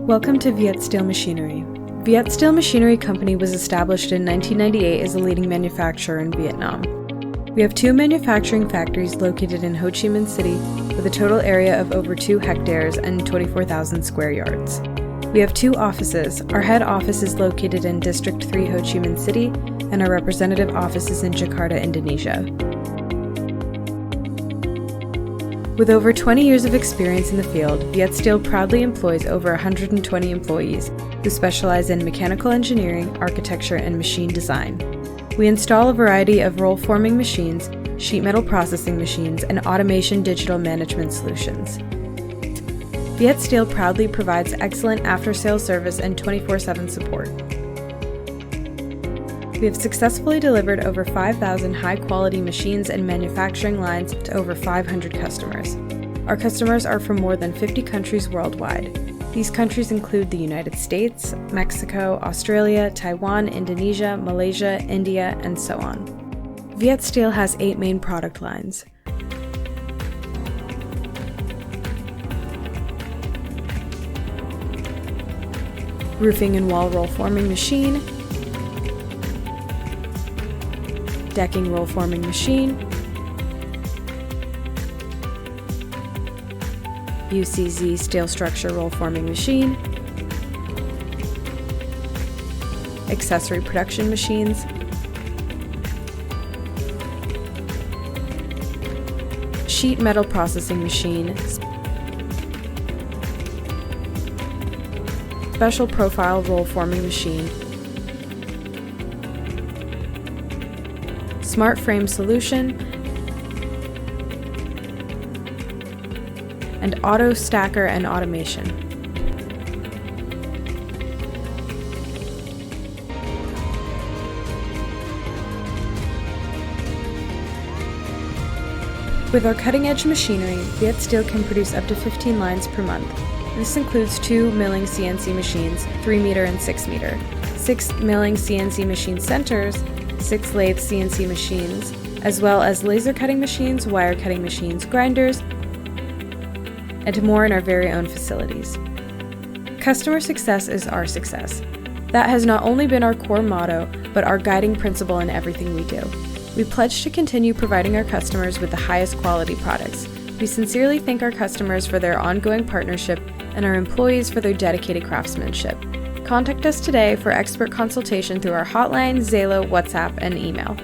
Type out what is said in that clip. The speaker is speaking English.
Welcome to Vietsteel Machinery. Vietsteel Machinery Company was established in 1998 as a leading manufacturer in Vietnam. We have 2 manufacturing factories located in Ho Chi Minh City with a total area of over 2 hectares and 24,000 square yards. We have 2 offices. Our head office is located in District 3 Ho Chi Minh City, and our representative office is in Jakarta, Indonesia. With over 20 years of experience in the field, Vietsteel proudly employs over 120 employees who specialize in mechanical engineering, architecture, and machine design. We install a variety of roll-forming machines, sheet metal processing machines, and automation digital management solutions. Vietsteel proudly provides excellent after-sales service and 24/7 support. We have successfully delivered over 5,000 high-quality machines and manufacturing lines to over 500 customers. Our customers are from more than 50 countries worldwide. These countries include the United States, Mexico, Australia, Taiwan, Indonesia, Malaysia, India, and so on. Vietsteel has 8 main product lines. Roofing and wall roll forming machine, decking roll forming machine, UCZ steel structure roll forming machine, accessory production machines, sheet metal processing machine, special profile roll forming machine, smart frame solution, and auto stacker and automation. With our cutting-edge machinery, Vietsteel can produce up to 15 lines per month. This includes 2 milling CNC machines, 3 meter and 6 meter, 6 milling CNC machine centers, 6 lathe CNC machines, as well as laser cutting machines, wire cutting machines, grinders, and more in our very own facilities. Customer success is our success. That has not only been our core motto, but our guiding principle in everything we do. We pledge to continue providing our customers with the highest quality products. We sincerely thank our customers for their ongoing partnership and our employees for their dedicated craftsmanship. Contact us today for expert consultation through our hotline, Zalo, WhatsApp, and email.